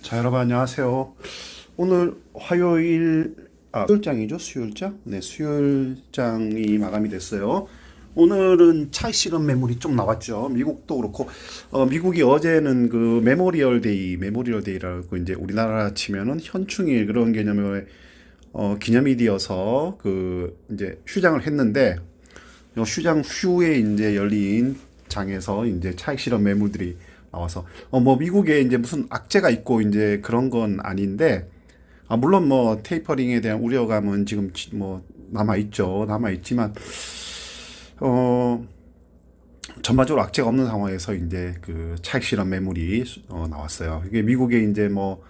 자, 여러분 안녕하세요. 오늘 화요일, 수요일장이죠, 수요일장? 네, 수요일장이 마감이 됐어요. 오늘은 차익 실현 매물이 좀 나왔죠. 미국도 그렇고, 미국이 어제는 그 메모리얼 데이라고 이제 우리나라 치면은 현충일 그런 개념의 기념일이어서 그 이제 휴장을 했는데, 요 휴장 후에 이제 열린 장에서 이제 차익 실현 매물들이 나와서 뭐 미국에 이제 무슨 악재가 있고 이제 그런 건 아닌데, 물론 뭐 테이퍼링에 대한 우려감은 지금 뭐 남아 있죠. 남아 있지만 어 전반적으로 악재가 없는 상황에서 이제 그 차익 실현 매물이 나왔어요. 이게 미국에 이제 뭐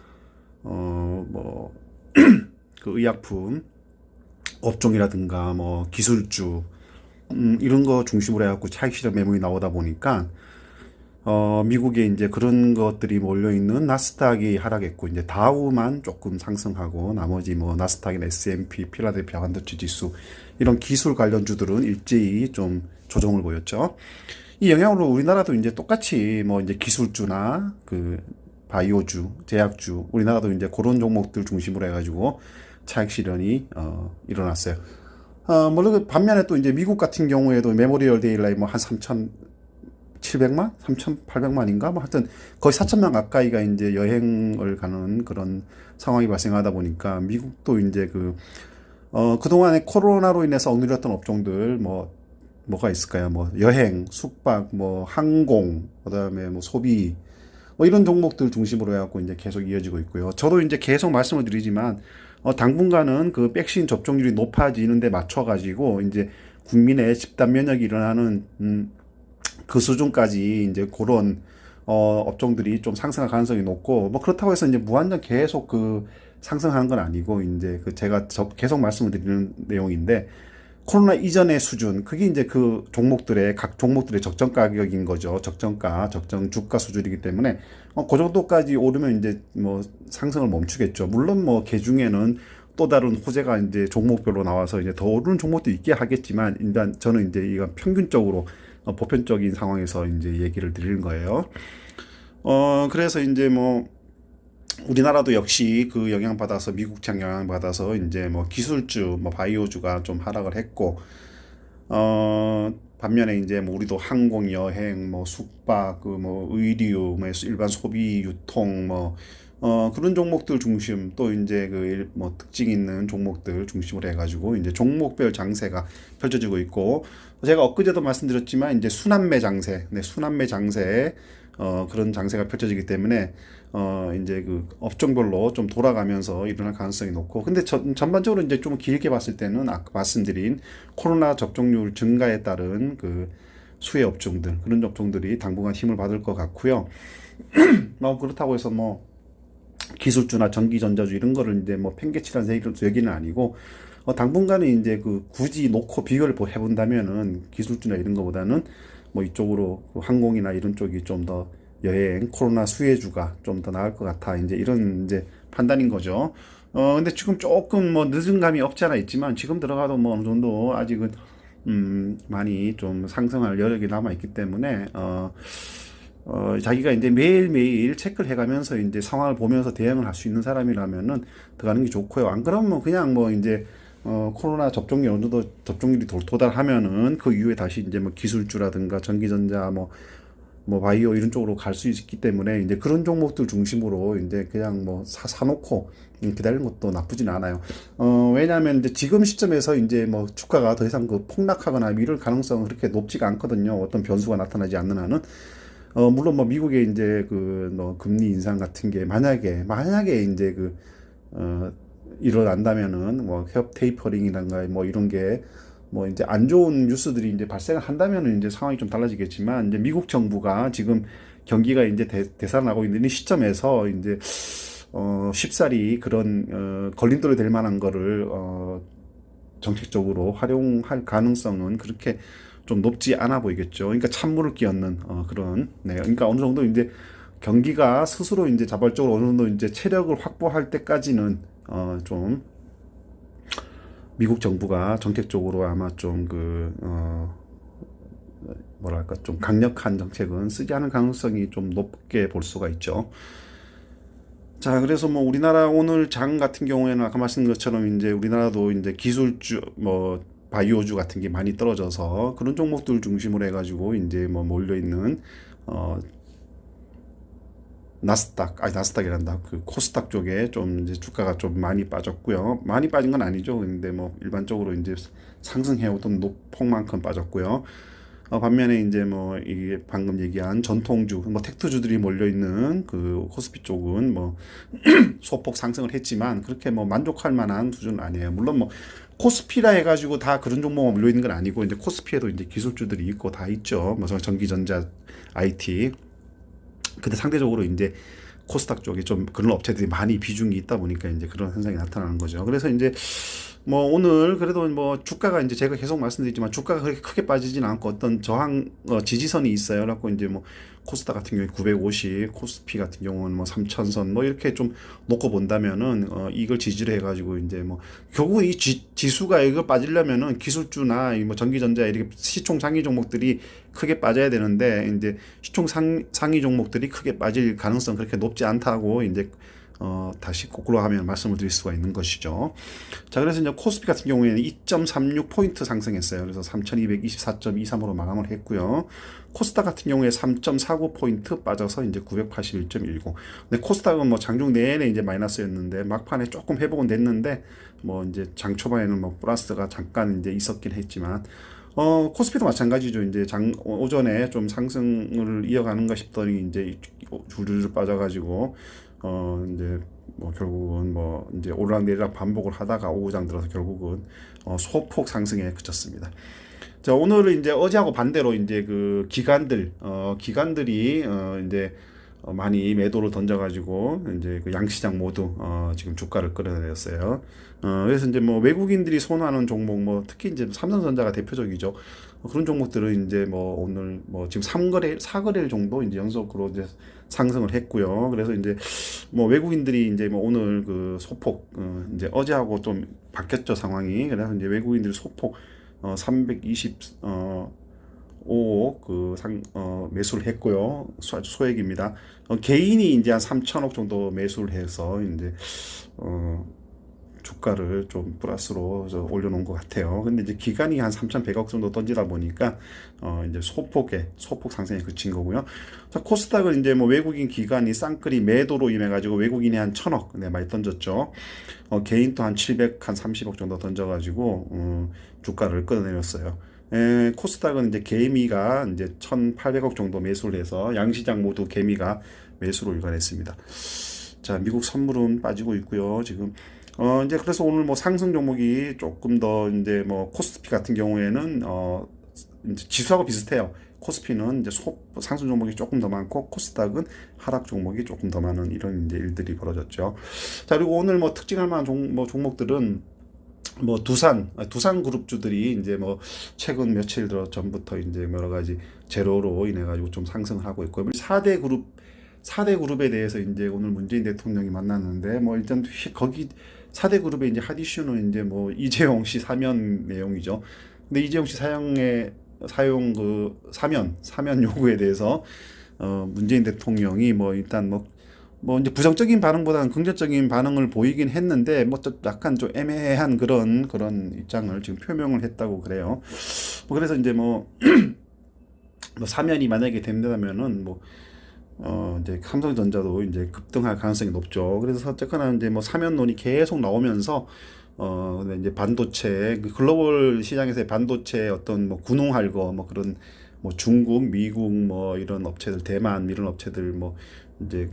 그 의약품 업종이라든가 뭐 기술주 이런 거 중심으로 해갖고 차익 실현 매물이 나오다 보니까 미국에 이제 그런 것들이 몰려있는 나스닥이 하락했고, 이제 다우만 조금 상승하고, 나머지 뭐 나스닥이나 S&P, 필라델피아 반도체 지수, 이런 기술 관련주들은 일제히 좀 조정을 보였죠. 이 영향으로 우리나라도 이제 똑같이 뭐 이제 기술주나 그 바이오주, 제약주, 우리나라도 이제 그런 종목들 중심으로 해가지고 차익 실현이 일어났어요. 물론 반면에 또 이제 미국 같은 경우에도 메모리얼 데일라이 뭐 한 3,700만? 3,800만인가? 뭐 하여튼 거의 4,000만 가까이가 이제 여행을 가는 그런 상황이 발생하다 보니까 미국도 이제 그동안에 코로나로 인해서 억눌렸던 업종들 뭐가 있을까요? 뭐 여행, 숙박, 뭐 항공, 그다음에 뭐 소비, 뭐 이런 종목들 중심으로 해갖고 이제 계속 이어지고 있고요. 저도 이제 계속 말씀을 드리지만 당분간은 그 백신 접종률이 높아지는 데 맞춰가지고 이제 국민의 집단 면역이 일어나는 그 수준까지 이제 그런 업종들이 좀 상승할 가능성이 높고, 뭐 그렇다고 해서 이제 무한정 계속 그 상승하는 건 아니고, 이제 그 제가 계속 말씀을 드리는 내용인데, 코로나 이전의 수준, 그게 이제 그 각 종목들의 적정 가격인 거죠. 적정가, 적정 주가 수준이기 때문에 그 정도까지 오르면 이제 뭐 상승을 멈추겠죠. 물론 뭐 개중에는 또 다른 호재가 이제 종목별로 나와서 이제 더 오르는 종목도 있게 하겠지만, 일단 저는 이제 이건 평균적으로 보편적인 상황에서 이제 얘기를 드리는 거예요. 그래서 이제 뭐 우리나라도 역시 그 영향받아서 미국장 영향받아서 이제 뭐 기술주, 뭐 바이오주가 좀 하락을 했고, 반면에 이제 뭐 우리도 항공, 여행, 뭐 숙박, 그 뭐 의류, 뭐 일반 소비, 유통, 뭐 그런 종목들 중심, 또 이제 뭐 특징 있는 종목들 중심으로 해가지고 이제 종목별 장세가 펼쳐지고 있고, 제가 엊그제도 말씀드렸지만 이제 순환매 장세, 네, 순환매 장세, 그런 장세가 펼쳐지기 때문에 이제 그 업종별로 좀 돌아가면서 일어날 가능성이 높고, 근데 전반적으로 이제 좀 길게 봤을 때는 아까 말씀드린 코로나 접종률 증가에 따른 그 수혜 업종들, 그런 업종들이 당분간 힘을 받을 것 같고요. 그렇다고 해서 뭐 기술주나 전기전자주 이런 거를 이제 뭐 팽개치라는 얘기는 아니고, 당분간은 이제 그 굳이 놓고 비교를 해본다면은 기술주나 이런 거보다는 뭐 이쪽으로 항공이나 이런 쪽이 좀 더 여행, 코로나 수혜주가 좀 더 나을 것 같아. 이제 이런 이제 판단인 거죠. 근데 지금 조금 뭐 늦은 감이 없지 않아 있지만, 지금 들어가도 뭐 어느 정도 아직은 많이 좀 상승할 여력이 남아 있기 때문에 자기가 이제 매일매일 체크를 해가면서 이제 상황을 보면서 대응을 할 수 있는 사람이라면은 들어가는 게 좋고요. 안 그러면 그냥 뭐 이제 코로나 접종률 어느 정도 접종률이 도달하면은 그 이후에 다시 이제 뭐 기술주라든가 전기전자 뭐 바이오 이런 쪽으로 갈 수 있기 때문에 이제 그런 종목들 중심으로 이제 그냥 뭐 사놓고 기다리는 것도 나쁘진 않아요. 왜냐하면 이제 지금 시점에서 이제 뭐 주가가 더 이상 그 폭락하거나 이럴 가능성은 그렇게 높지가 않거든요. 어떤 변수가 나타나지 않는 한은. 물론 뭐 미국의 이제 뭐 금리 인상 같은 게 만약에 이제 일어난다면은 뭐 협 테이퍼링이란가 뭐 이런 게 뭐 이제 안 좋은 뉴스들이 이제 발생을 한다면은 이제 상황이 좀 달라지겠지만, 이제 미국 정부가 지금 경기가 이제 되살아나고 있는 이 시점에서 이제 쉽사리 그런 걸림돌이 될 만한 거를 정책적으로 활용할 가능성은 그렇게 좀 높지 않아 보이겠죠. 그러니까 찬물을 끼얹는 그런, 네, 그러니까 어느 정도 이제 경기가 스스로 이제 자발적으로 어느 정도 이제 체력을 확보할 때까지는 좀 미국 정부가 정책적으로 아마 좀 뭐랄까 좀 강력한 정책은 쓰지 않을 가능성이 좀 높게 볼 수가 있죠. 자, 그래서 뭐 우리나라 오늘 장 같은 경우에는 아까 말씀드린 것처럼 이제 우리나라도 이제 기술주 뭐 바이오주 같은 게 많이 떨어져서 그런 종목들 중심으로 해가지고 이제 뭐 몰려 있는 어 나스닥이란다. 그 코스닥 쪽에 좀 이제 주가가 좀 많이 빠졌고요. 많이 빠진 건 아니죠. 근데 뭐 일반적으로 이제 상승해오던 폭만큼 빠졌고요. 반면에 이제 뭐 이게 방금 얘기한 전통주, 뭐 텍트주들이 몰려 있는 그 코스피 쪽은 뭐 소폭 상승을 했지만 그렇게 뭐 만족할 만한 수준은 아니에요. 물론 뭐 코스피라 해가지고 다 그런 종목만 몰려 있는 건 아니고 이제 코스피에도 이제 기술주들이 있고 다 있죠. 뭐 전기전자, IT. 근데 상대적으로 이제 코스닥 쪽에 좀 그런 업체들이 많이 비중이 있다 보니까 이제 그런 현상이 나타나는 거죠. 그래서 이제 뭐 오늘 그래도 뭐 주가가 이제 제가 계속 말씀드리지만 주가가 그렇게 크게 빠지지는 않고 어떤 저항 지지선이 있어요. 그래갖고 이제 뭐 코스닥 같은 경우에 950, 코스피 같은 경우는 뭐 3000선 뭐 이렇게 좀 놓고 본다면은 이걸 지지를 해가지고 이제 뭐 결국 이 지수가 이거 빠지려면은 기술주나 이 뭐 전기전자 이렇게 시총 상위 종목들이 크게 빠져야 되는데 이제 시총 상위 종목들이 크게 빠질 가능성 그렇게 높지 않다고 이제 다시 거꾸로 하면 말씀을 드릴 수가 있는 것이죠. 자, 그래서 이제 코스피 같은 경우에는 2.36포인트 상승했어요. 그래서 3224.23으로 마감을 했고요. 코스닥 같은 경우에 3.49포인트 빠져서 이제 981.19. 근데 코스닥은 뭐 장중 내내 이제 마이너스였는데 막판에 조금 회복은 됐는데 뭐 이제 장 초반에는 뭐 플러스가 잠깐 이제 있었긴 했지만 코스피도 마찬가지죠. 이제 오전에 좀 상승을 이어가는가 싶더니 이제 줄줄 빠져가지고 이제 뭐 결국은 뭐 이제 오르락내리락 반복을 하다가 오후장 들어서 결국은 소폭 상승에 그쳤습니다. 자, 오늘은 이제 어제하고 반대로 이제 그 기관들이 이제 많이 매도를 던져가지고 이제 그 양시장 모두 지금 주가를 끌어내렸어요. 그래서 이제 뭐 외국인들이 선호하는 종목 뭐 특히 이제 삼성전자가 대표적이죠. 그런 종목들은 이제 뭐 오늘 뭐 지금 4거래일 정도 이제 연속으로 이제 상승을 했고요. 그래서 이제 뭐 외국인들이 이제 뭐 오늘 그 소폭 이제 어제하고 좀 바뀌었죠 상황이. 그래서 이제 외국인들 소폭 320 5억 매수를 했고요. 소액입니다. 개인이 이제 한 3천억 정도 매수를 해서 이제 주가를 좀 플러스로 올려놓은 것 같아요. 근데 이제 기간이 한 3,100억 정도 던지다 보니까 이제 소폭 상승에 그친 거고요. 자, 코스닥은 이제 뭐 외국인 기관이 쌍끌이 매도로 인해 가지고 외국인이 한 1,000억 많이 던졌죠. 개인도 한 730억 정도 던져가지고 주가를 끌어내렸어요. 코스닥은 이제 개미가 이제 1,800억 정도 매수를 해서 양시장 모두 개미가 매수로 일관했습니다. 자, 미국 선물은 빠지고 있고요. 지금 이제 그래서 오늘 뭐 상승 종목이 조금 더 이제 뭐 코스피 같은 경우에는 이제 지수하고 비슷해요. 코스피는 이제 상승 종목이 조금 더 많고 코스닥은 하락 종목이 조금 더 많은 이런 이제 일들이 벌어졌죠. 자, 그리고 오늘 뭐 특징할 만한 종목들은 뭐 두산 그룹주들이 이제 뭐 최근 며칠 전부터 이제 여러 가지 재료로 인해 가지고 좀 상승을 하고 있고 4대 그룹에 대해서 이제 오늘 문재인 대통령이 만났는데 뭐 일단 거기 4대 그룹의 이제 핫 이슈는 이제 뭐 이재용 씨 사면 내용이죠. 근데 이재용 씨 사면 요구에 대해서 문재인 대통령이 뭐 일단 뭐 이제 부정적인 반응보다는 긍정적인 반응을 보이긴 했는데 뭐 좀 약간 좀 애매한 그런 입장을 지금 표명을 했다고 그래요. 뭐 그래서 이제 뭐 사면이 만약에 된다면은 뭐 이제 삼성전자도 이제 급등할 가능성이 높죠. 그래서 어쨌거나 이제 뭐 사면론이 계속 나오면서 근데 이제 반도체 글로벌 시장에서의 반도체 어떤 뭐 군용할 거 뭐 그런 뭐 중국, 미국 뭐 이런 업체들, 대만 이런 업체들 뭐 이제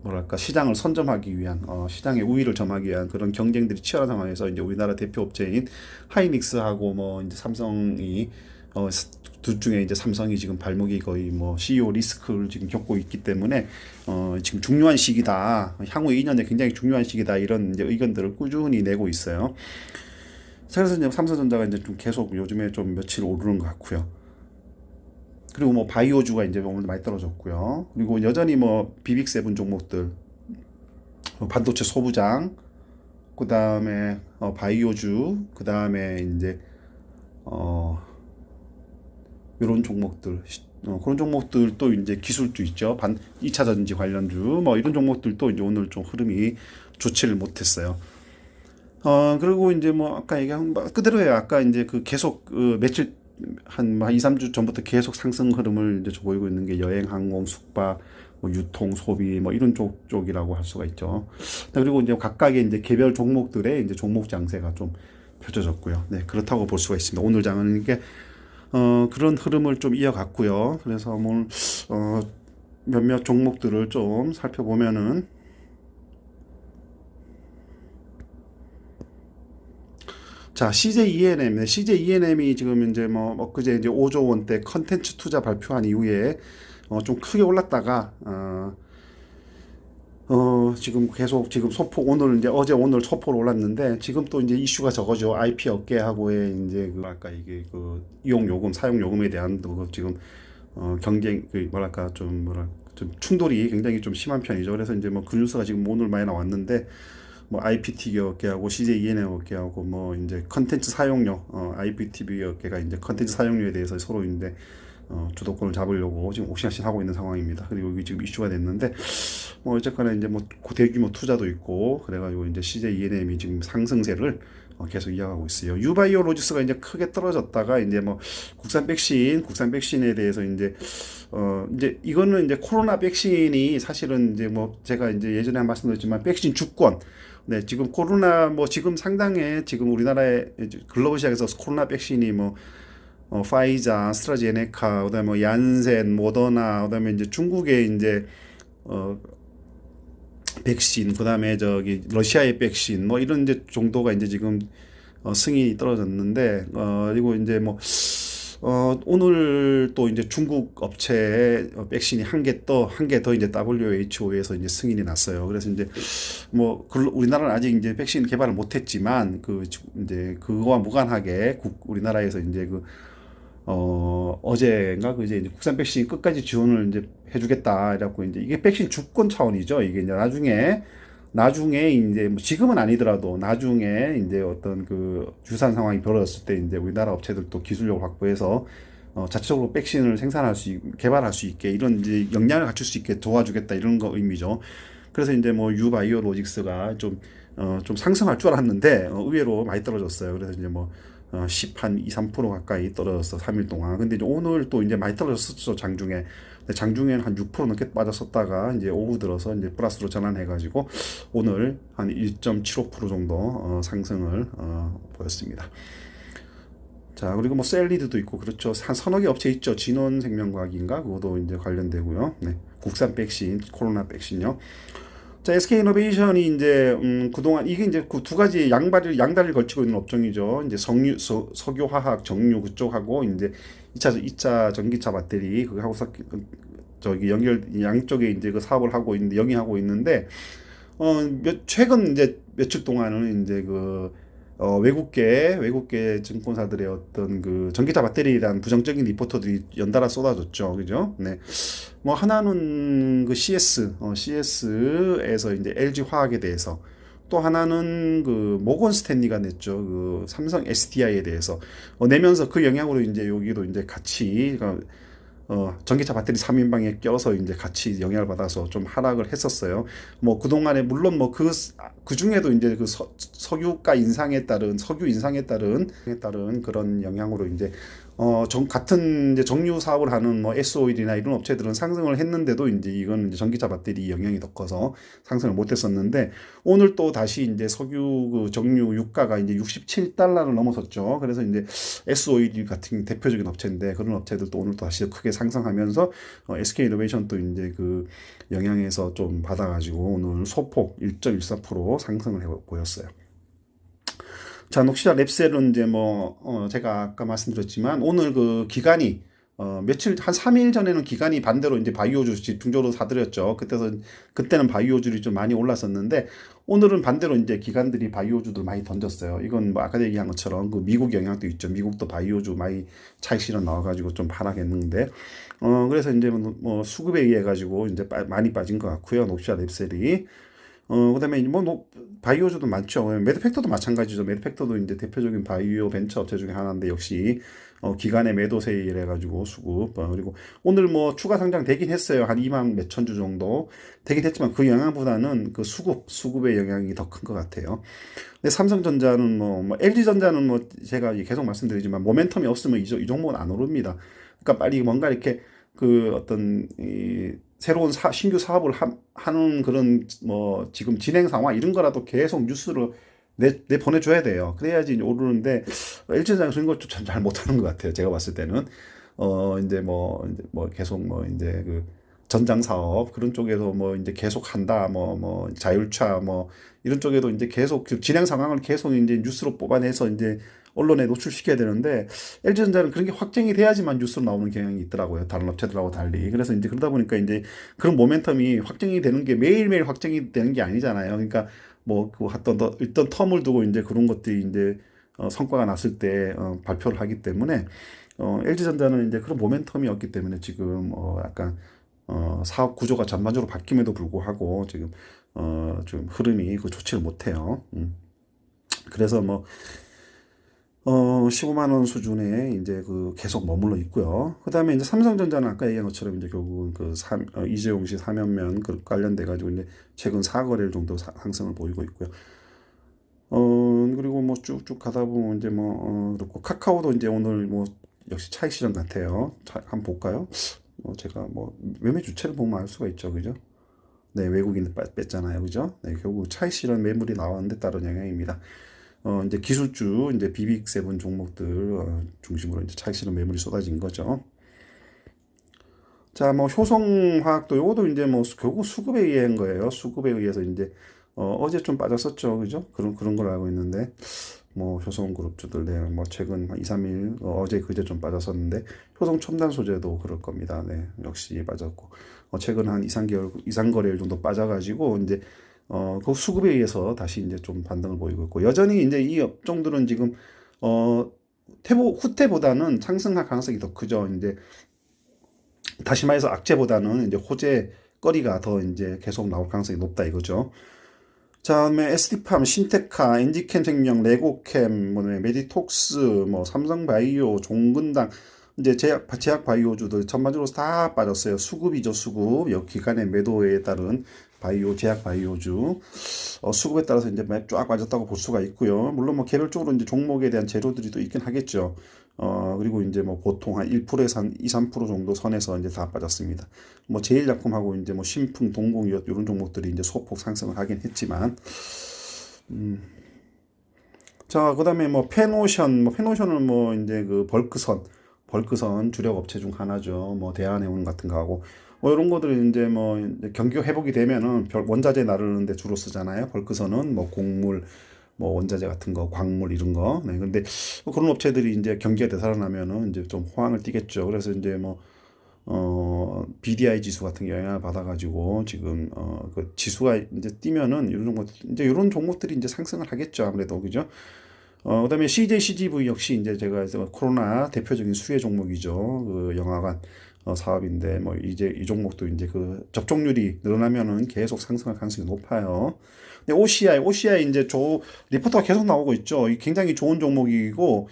뭐랄까 시장을 선점하기 위한 시장의 우위를 점하기 위한 그런 경쟁들이 치열한 상황에서 이제 우리나라 대표 업체인 하이닉스하고 뭐 이제 삼성이 둘 중에 이제 삼성이 지금 발목이 거의 뭐 CEO 리스크를 지금 겪고 있기 때문에 지금 중요한 시기다. 향후 2년에 굉장히 중요한 시기다. 이런 이제 의견들을 꾸준히 내고 있어요. 그래서 이제 삼성전자가 이제 좀 계속 요즘에 좀 며칠 오르는 것 같고요. 그리고 뭐 바이오주가 이제 오늘 많이 떨어졌고요. 그리고 여전히 뭐 비빅7 종목들, 반도체 소부장, 그 다음에 바이오주, 그 다음에 이제 이런 종목들 그런 종목들도 이제 기술주 있죠. 2차 전지 관련주 뭐 이런 종목들도 이제 오늘 좀 흐름이 좋지를 못했어요. 그리고 이제 뭐 아까 얘기한 바 그대로예요. 아까 이제 그 계속 그 며칠 한 2, 3주 전부터 계속 상승 흐름을 이제 보이고 있는 게 여행, 항공, 숙박, 뭐 유통, 소비 뭐 이런 쪽이라고 할 수가 있죠. 그리고 이제 각각의 이제 개별 종목들의 이제 종목 장세가 좀 펼쳐졌고요. 네, 그렇다고 볼 수가 있습니다. 오늘 장은 이게 그런 흐름을 좀 이어갔고요. 그래서 오늘 몇몇 종목들을 좀 살펴보면은 자, CJ ENM이 지금 이제 뭐 엊그제 이제 5조 원대 컨텐츠 투자 발표한 이후에 좀 크게 올랐다가 지금 계속 지금 소폭 오늘 이제 어제 오늘 소폭으로 올랐는데 지금 또 이제 이슈가 저거죠. IP 업계하고의 이제 그 아까 이게 그 이용 요금, 사용 요금에 대한 그 지금 경쟁 그 뭐랄까 좀 충돌이 굉장히 좀 심한 편이죠. 그래서 이제 뭐 그 뉴스가 지금 오늘 많이 나왔는데 뭐 IPTV 업계하고 CJ ENM 업계하고 뭐 이제 컨텐츠 사용료 IPTV 업계가 이제 컨텐츠 사용료에 대해서 서로 이제 주도권을 잡으려고 지금 옥신각신 하고 있는 상황입니다. 그리고 이게 지금 이슈가 됐는데 뭐 어쨌거나 이제 뭐 대규모 투자도 있고 그래가지고 이제 CJ ENM이 지금 상승세를 계속 이어가고 있어요. 유바이오 로직스가 이제 크게 떨어졌다가 이제 뭐 국산 백신에 대해서 이제 이거는 이제 코로나 백신이 사실은 이제 뭐 제가 이제 예전에 말씀드렸지만 백신 주권 네, 지금 코로나 뭐 지금 상당히 지금 우리나라의 글로벌 시장에서 코로나 백신이 뭐 파이자, 아스트라제네카, 그다음에 뭐 얀센, 모더나, 그다음에 이제 중국의 이제 어 백신, 그다음에 저기 러시아의 백신 뭐 이런 이제 정도가 이제 지금 승인이 떨어졌는데 그리고 이제 뭐 오늘 또 이제 중국 업체 백신이 한 개 더 이제 WHO에서 이제 승인이 났어요. 그래서 이제 뭐 우리나라는 아직 이제 백신 개발을 못했지만 그 이제 그거와 무관하게 우리나라에서 이제 어제인가 이제 국산 백신 끝까지 지원을 이제 해주겠다 이래갖고 이제 이게 백신 주권 차원이죠. 이게 이제 나중에 이제 뭐 지금은 아니더라도 나중에 이제 어떤 그 유산 상황이 벌어졌을 때 이제 우리나라 업체들도 기술력을 확보해서 자체적으로 백신을 개발할 수 있게 이런 이제 역량을 갖출 수 있게 도와주겠다 이런 거 의미죠. 그래서 이제 뭐 유바이오 로직스가 좀 상승할 줄 알았는데 의외로 많이 떨어졌어요. 그래서 이제 뭐 10한 2, 3% 가까이 떨어졌어 3일 동안. 근데 이제 오늘 또 이제 많이 떨어졌었죠 장중에. 장중에는 한 6% 넘게 빠졌었다가 이제 오후 들어서 이제 플러스로 전환해가지고 오늘 한 1.75% 정도 상승을 보였습니다. 자, 그리고 뭐 셀리드도 있고 그렇죠. 한 서너 개 업체 있죠. 진원생명과학인가 그것도 이제 관련되고요. 네, 국산 백신, 코로나 백신요. 자, SK이노베이션이 이제 그동안 이게 이제 그 두 가지 양다리를 걸치고 있는 업종이죠. 이제 석유화학, 정유 그쪽하고 이제 2차 전기차 배터리 그하고 저기 양쪽에 이제 그 사업을 하고 있는데 영위하고 있는데 최근 이제 며칠 동안은 이제 외국계 증권사들의 어떤 그 전기차 배터리에 대한 부정적인 리포터들이 연달아 쏟아졌죠. 그죠? 네. 뭐 하나는 그 CS에서 이제 LG 화학에 대해서 또 하나는 그 모건 스탠리가 냈죠. 그 삼성 SDI에 대해서 내면서 그 영향으로 이제 여기도 이제 같이 전기차 배터리 3인방에 껴서 이제 같이 영향을 받아서 좀 하락을 했었어요. 뭐 그동안에 물론 뭐 그 중에도 이제 그 석유 인상에 따른 그런 영향으로 이제 같은 이제 정유 사업을 하는 뭐 S-오일이나 이런 업체들은 상승을 했는데도 이제 이건 이제 전기차 배터리 영향이 더 커서 상승을 못 했었는데 오늘 또 다시 이제 석유 그 정유 유가가 이제 $67를 넘어섰죠. 그래서 이제 S-오일 같은 대표적인 업체인데 그런 업체들도 오늘 또 다시 크게 상승하면서 SK이노베이션도 이제 그 영향에서 좀 받아가지고 오늘 소폭 1.14% 상승을 보였어요. 자, 녹시자 랩셀은 이제 제가 아까 말씀드렸지만 오늘 그 기간이 며칠 한 3일 전에는 기간이 반대로 이제 바이오주 집중적으로 사들였죠. 그때는 바이오주들이 좀 많이 올랐었는데 오늘은 반대로 이제 기관들이 바이오주들 많이 던졌어요. 이건 뭐 아까 얘기한 것처럼 그 미국 영향도 있죠. 미국도 바이오주 많이 차익 실현 나와가지고 좀 하락했는데 그래서 이제 뭐 수급에 의해 가지고 이제 많이 빠진 것 같고요. 녹시자 랩셀이 그다음에 바이오주도 많죠. 매드팩터도 마찬가지죠. 매드팩터도 이제 대표적인 바이오 벤처 업체 중에 하나인데 역시 기간의 매도 세일해 가지고 수급 그리고 오늘 뭐 추가 상장 되긴 했어요. 한 2만 몇천 주 정도 되긴 했지만 그 영향보다는 그 수급의 영향이 더 큰 것 같아요. 근데 삼성전자는 LG전자는 뭐 제가 계속 말씀드리지만 모멘텀이 없으면 이 종목은 안 오릅니다. 그러니까 빨리 뭔가 이렇게 그 어떤 이 새로운 신규 사업을 하는 그런 뭐 지금 진행 상황 이런 거라도 계속 뉴스로 내 보내줘야 돼요. 그래야지 이제 오르는데 LG전자는 그런 걸 좀 잘 못하는 것 같아요. 제가 봤을 때는 이제 뭐 계속 뭐 이제 그 전장 사업 그런 쪽에서 뭐 이제 계속 한다 뭐 자율차 뭐 이런 쪽에도 이제 계속 그 진행 상황을 계속 이제 뉴스로 뽑아내서 이제 언론에 노출시켜야 되는데 LG전자는 그런 게 확정이 돼야지만 뉴스로 나오는 경향이 있더라고요. 다른 업체들하고 달리. 그래서 이제 그러다 보니까 이제 그런 모멘텀이 확정이 되는 게 매일매일 확정이 되는 게 아니잖아요. 그러니까 뭐그 어떤 일단 텀을 두고 이제 그런 것들이 이제 성과가 났을 때 발표를 하기 때문에 LG전자는 이제 그런 모멘텀이 없기 때문에 지금 약간 사업 구조가 전반적으로 바뀜에도 불구하고 지금 좀 흐름이 그 좋지를 못해요. 그래서 뭐 15만 원 수준에 이제 그 계속 머물러 있고요. 그다음에 이제 삼성전자는 아까 얘기한 것처럼 이제 결국은 이재용 씨 사면면 그 관련돼 가지고 이제 최근 4거래일 정도 상승을 보이고 있고요. 그리고 뭐 쭉쭉 가다 보면 이제 그렇고 카카오도 이제 오늘 뭐 역시 차익 실현 같아요. 한번 볼까요? 제가 뭐 매매 주체를 보면 알 수가 있죠, 그죠? 네, 외국인 뺐잖아요, 그죠? 네, 결국 차익 실현 매물이 나왔는데 따른 영향입니다. 이제 기술주, 이제 비빅7 종목들 중심으로 이제 차익 실현 매물이 쏟아진 거죠. 자, 뭐 효성화학도 요것도 이제 뭐 결국 수급에 의한 거예요. 수급에 의해서 이제 어제 좀 빠졌었죠, 그죠? 그런 걸 알고 있는데 뭐 효성그룹주들 네, 뭐 최근 한 2, 3일 어제 그제 좀 빠졌었는데 효성 첨단 소재도 그럴 겁니다. 네, 역시 빠졌고 최근 한 2, 3개월 이상 거래일 정도 빠져가지고 이제 그 수급에 의해서 다시 이제 좀 반등을 보이고 있고 여전히 이제 이 업종들은 지금 어 후퇴보다는 상승할 가능성이 더 크죠. 이제 다시 말해서 악재보다는 이제 호재 거리가 더 이제 계속 나올 가능성이 높다 이거죠. 자, 다음에 SD팜, 신테카, 엔지캠 생명, 레고캠, 뭐 메디톡스, 뭐 삼성바이오, 종근당 이제 제약 바이오주들 전반적으로 다 빠졌어요. 수급이죠, 수급. 여 기간의 매도에 따른 제약 바이오주 수급에 따라서 이제 쫙 빠졌다고 볼 수가 있고요. 물론 뭐 개별적으로 이제 종목에 대한 재료들이 또 있긴 하겠죠. 그리고 이제 뭐 보통 한 1%에서 한 2, 3% 정도 선에서 이제 다 빠졌습니다. 뭐 제일약품하고 이제 뭐 신풍, 동공이었 이런 종목들이 이제 소폭 상승을 하긴 했지만, 자, 그다음에 뭐 페노션은 뭐 이제 그 벌크선 주력 업체 중 하나죠. 뭐 대한해운 같은 거 하고 뭐 이런 것들이 이제 뭐 이제 경기 회복이 되면은 원자재 나르는데 주로 쓰잖아요. 벌크선은 뭐 곡물 뭐 원자재 같은 거, 광물 이런 거. 네. 근데 그런 업체들이 이제 경기가 되살아나면은 이제 좀 호황을 띠겠죠. 그래서 이제 뭐 BDI 지수 같은 게 영향을 받아가지고 지금 그 지수가 이제 뛰면은 이런 종목들이 이제 상승을 하겠죠. 아무래도 그죠. 그다음에 CJ CGV 역시 이제 제가 코로나 대표적인 수혜 종목이죠. 그 영화관 사업인데 뭐 이제 이 종목도 이제 그 접종률이 늘어나면은 계속 상승할 가능성이 높아요. 근데 OCI 이제 리포터가 계속 나오고 있죠. 굉장히 좋은 종목이고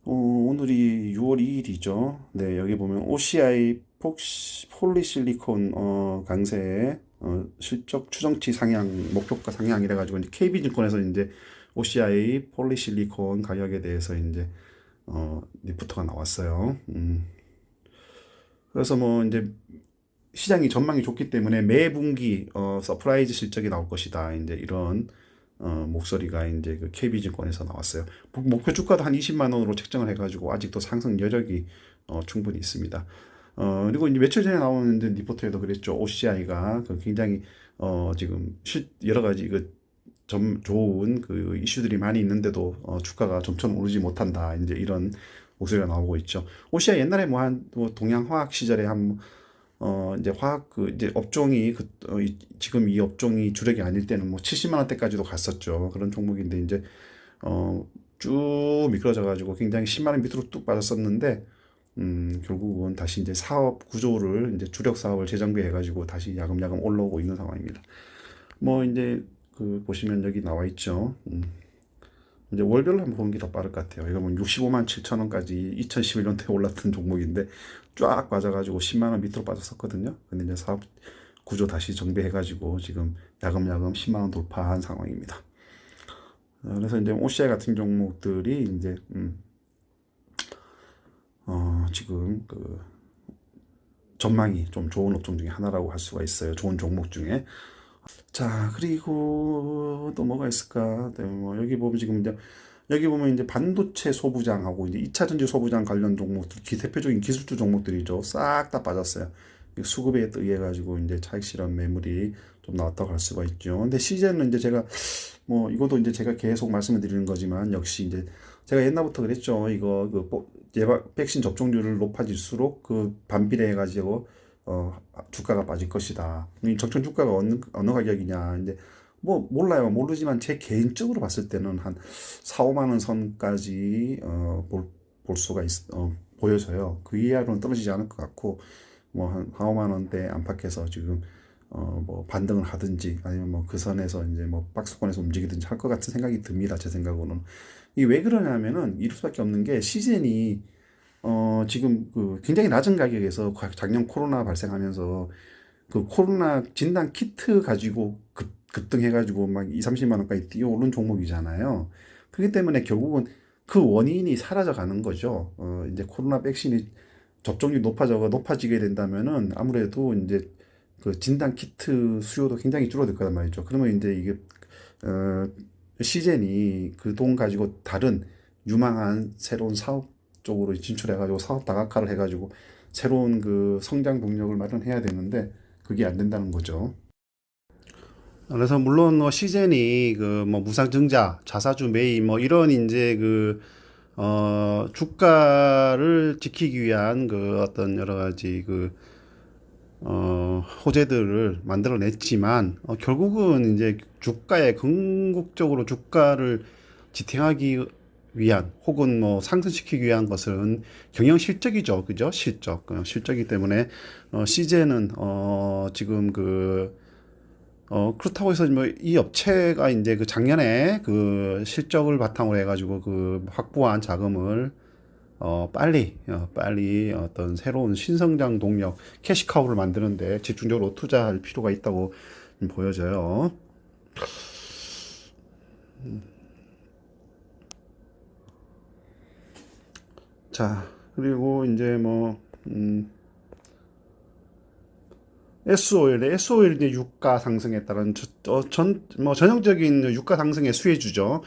오늘이 6월 2일이죠. 네, 여기 보면 OCI 폴리실리콘 강세 실적 추정치 상향 목표가 상향이래 가지고 이제 KB증권에서 이제 OCI 폴리실리콘 가격에 대해서 이제 리포트가 나왔어요. 그래서 뭐 이제 시장이 전망이 좋기 때문에 매 분기 서프라이즈 실적이 나올 것이다. 이제 이런 목소리가 이제 그 KB증권에서 나왔어요. 목표 주가도 한 20만 원으로 책정을 해가지고 아직도 상승 여력이 충분히 있습니다. 그리고 이제 며칠 전에 나온 이제 리포트에도 그랬죠. OCI가 굉장히 지금 여러 가지 좀 좋은 그 이슈들이 많이 있는데도 주가가 좀처럼 오르지 못한다. 이제 이런 목소리가 나오고 있죠. OCI 옛날에 뭐 동양화학 시절에 이제 이제 업종이 지금 이 업종이 주력이 아닐 때는 뭐 70만 원대까지도 갔었죠. 그런 종목인데 이제 쭉 미끄러져 가지고 굉장히 10만 원 밑으로 뚝 빠졌었는데 결국은 다시 이제 사업 구조를 이제 주력 사업을 재정비해 가지고 다시 야금야금 올라오고 있는 상황입니다. 뭐 이제 그 보시면 여기 나와 있죠. 이제 월별로 한번 보는 게 더 빠를 것 같아요. 이거 뭐 65만 7천 원까지 2011년도에 올랐던 종목인데 쫙 빠져가지고 10만 원 밑으로 빠졌었거든요. 근데 이제 사업 구조 다시 정비해가지고 지금 야금야금 10만 원 돌파한 상황입니다. 그래서 이제 OCI 같은 종목들이 이제 지금 그 전망이 좀 좋은 업종 중에 하나라고 할 수가 있어요. 좋은 종목 중에. 자, 그리고 또 뭐가 있을까? 네, 뭐 여기 보면 지금 이제 여기 보면 이제 반도체 소부장하고 이제 2차 전지 소부장 관련 종목들, 대표적인 기술주 종목들이죠. 싹 다 빠졌어요. 수급에 의해 가지고 이제 차익 실현 매물이 좀 나왔다고 할 수가 있죠. 근데 시즌은 이제 제가 뭐 이것도 이제 제가 계속 말씀을 드리는 거지만 역시 이제 제가 옛날부터 그랬죠. 이거 그 예방 백신 접종률을 높아질수록 그 반비례해 가지고 주가가 빠질 것이다. 이 적정 주가가 어느 가격이냐. 이제 뭐 몰라요. 모르지만 제 개인적으로 봤을 때는 한 4, 5만 원 선까지 볼 수가 보여져요. 그 이하로는 떨어지지 않을 것 같고 뭐 한 4, 5만 원대 안팎에서 지금 뭐 반등을 하든지 아니면 뭐 그 선에서 이제 뭐 박스권에서 움직이든지 할 것 같은 생각이 듭니다. 제 생각으로는. 이게 왜 그러냐면은 이럴 수밖에 없는 게 시즌이 지금 그 굉장히 낮은 가격에서 작년 코로나 발생하면서 그 코로나 진단 키트 가지고 급등해가지고 막 2, 30만 원까지 뛰어오른 종목이잖아요. 그렇기 때문에 결국은 그 원인이 사라져 가는 거죠. 이제 코로나 백신이 접종률이 높아지게 된다면은 아무래도 이제 그 진단 키트 수요도 굉장히 줄어들 거란 말이죠. 그러면 이제 이게 어, 시젠이 그 돈 가지고 다른 유망한 새로운 사업 쪽으로 진출해가지고 사업 다각화를 해가지고 새로운 그 성장 동력을 마련해야 되는데 그게 안 된다는 거죠. 그래서 물론 뭐 시젠이 그 뭐 무상증자, 자사주 매입 뭐 이런 이제 그 주가를 지키기 위한 그 어떤 여러 가지 그 호재들을 만들어냈지만 결국은 이제 주가에 궁극적으로 주가를 지탱하기 위한 혹은 뭐 상승시키기 위한 것은 경영 실적이죠, 그죠? 실적이기 때문에 시제는 지금 그 그렇다고 해서 뭐 이 업체가 이제 그 작년에 그 실적을 바탕으로 해가지고 그 확보한 자금을 빨리 어떤 새로운 신성장 동력, 캐시카우를 만드는데 집중적으로 투자할 필요가 있다고 보여져요. 자, 그리고 이제 뭐, S-오일 이제 유가 상승에 따른 뭐 전형적인 유가 상승의 수혜주죠.